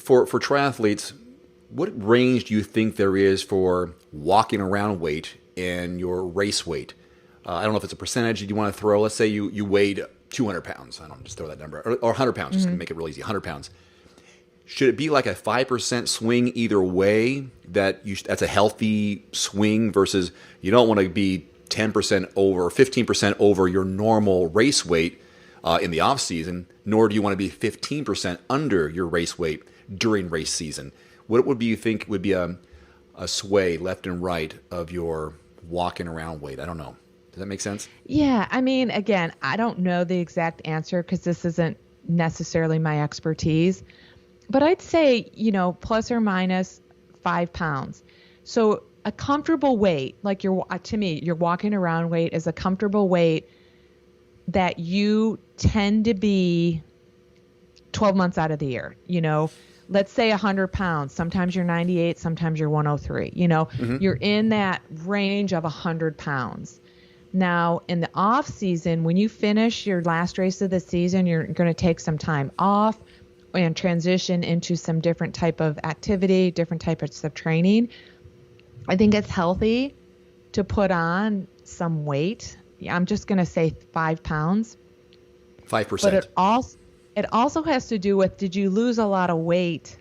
for triathletes, what range do you think there is for walking around weight and your race weight? I don't know if it's a percentage you want to throw. Let's say you weighed 200 pounds. I don't know, just throw that number. Or 100 pounds, just to make it real easy, 100 pounds. Should it be like a 5% swing either way, that's a healthy swing versus you don't want to be 10% over, 15% over your normal race weight in the off season, nor do you want to be 15% under your race weight during race season? What would you think would be a sway left and right of your walking around weight? I don't know. Does that make sense? Yeah. I mean, again, I don't know the exact answer because this isn't necessarily my expertise, but I'd say, plus or minus 5 pounds. So a comfortable weight, like to me, your walking around weight is a comfortable weight that you tend to be 12 months out of the year. Let's say 100 pounds. Sometimes you're 98, sometimes you're 103. You're in that range of 100 pounds. Now, in the off season, when you finish your last race of the season, you're going to take some time off and transition into some different type of activity, different types of training. I think it's healthy to put on some weight. I'm just going to say 5 pounds. 5%. But it also has to do with, did you lose a lot of weight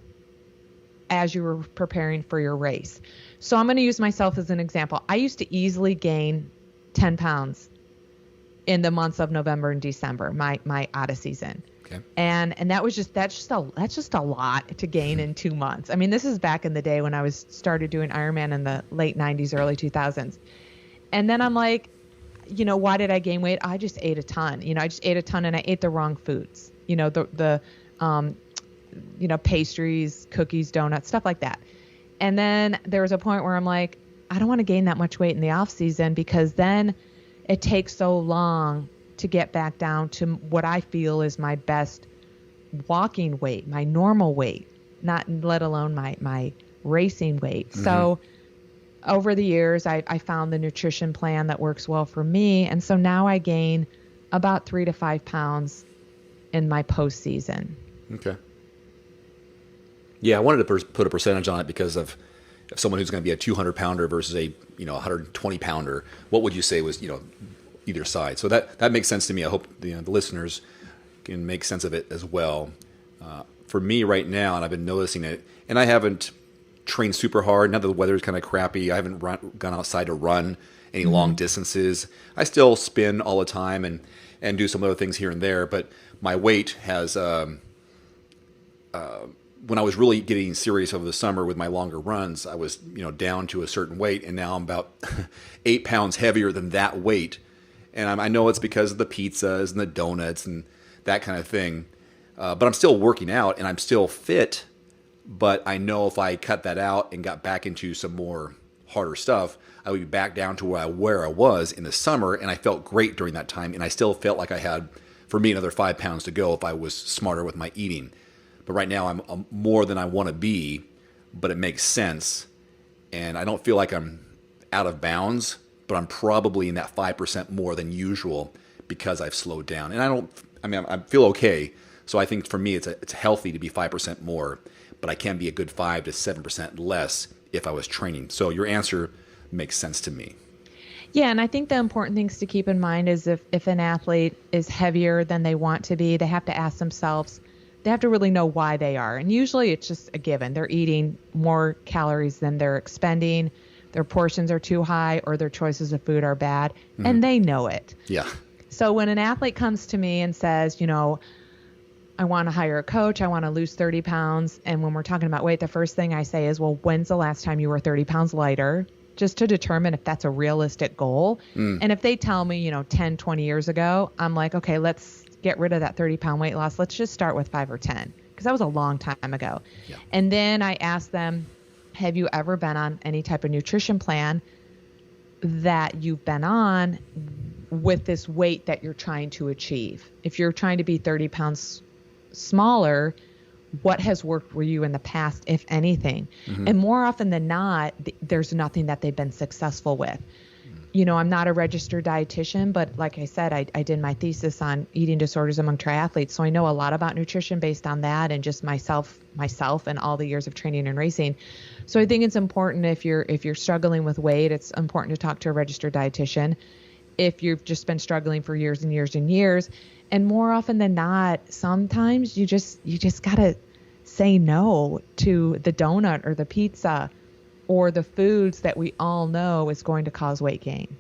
as you were preparing for your race? So I'm going to use myself as an example. I used to easily gain 10 pounds in the months of November and December, my out of season. Okay. And that's just a lot to gain in 2 months. I mean, this is back in the day when I started doing Ironman in the late 90s, early 2000s. And then I'm like, why did I gain weight? I just ate a ton. I just ate a ton and I ate the wrong foods. The pastries, cookies, donuts, stuff like that. And then there was a point where I'm like, I don't want to gain that much weight in the off season because then it takes so long to get back down to what I feel is my best walking weight, my normal weight, not let alone my racing weight. Mm-hmm. So over the years, I found the nutrition plan that works well for me. And so now I gain about 3 to 5 pounds in my postseason. Okay. Yeah, I wanted to put a percentage on it because of someone who's going to be a 200 pounder versus a 120 pounder. What would you say was either side? So that makes sense to me. I hope the listeners can make sense of it as well. For me right now, and I've been noticing it, and I haven't trained super hard. Now that the weather is kind of crappy, I haven't gone outside to run any long distances. I still spin all the time and do some other things here and there, but my weight has when I was really getting serious over the summer with my longer runs, I was down to a certain weight, and now I'm about 8 pounds heavier than that weight. And I know it's because of the pizzas and the donuts and that kind of thing. But I'm still working out and I'm still fit. But I know if I cut that out and got back into some more harder stuff, I would be back down to where I was in the summer. And I felt great during that time. And I still felt like I had, for me, another 5 pounds to go if I was smarter with my eating. But right now I'm more than I want to be, but it makes sense. And I don't feel like I'm out of bounds, but I'm probably in that 5% more than usual because I've slowed down. And I feel okay. So I think for me, it's healthy to be 5% more, but I can be a good 5 to 7% less if I was training. So your answer makes sense to me. Yeah, and I think the important things to keep in mind is if an athlete is heavier than they want to be, they have to ask themselves, they have to really know why they are. And usually it's just a given. They're eating more calories than they're expending. Their portions are too high or their choices of food are bad, and they know it. Yeah. So when an athlete comes to me and says, I want to hire a coach, I want to lose 30 pounds. And when we're talking about weight, the first thing I say is, well, when's the last time you were 30 pounds lighter? Just to determine if that's a realistic goal. And if they tell me, 10, 20 years ago, I'm like, okay, let's get rid of that 30-pound weight loss. Let's just start with 5 or 10, because that was a long time ago. Yeah. And then I ask them, have you ever been on any type of nutrition plan that you've been on with this weight that you're trying to achieve? If you're trying to be 30 pounds smaller, what has worked for you in the past, if anything? And more often than not, there's nothing that they've been successful with. I'm not a registered dietitian, but like I said, I did my thesis on eating disorders among triathletes. So I know a lot about nutrition based on that and just myself and all the years of training and racing. So I think it's important if you're struggling with weight, it's important to talk to a registered dietitian. If you've just been struggling for years and years and years, and more often than not, sometimes you just got to say no to the donut or the pizza or the foods that we all know is going to cause weight gain.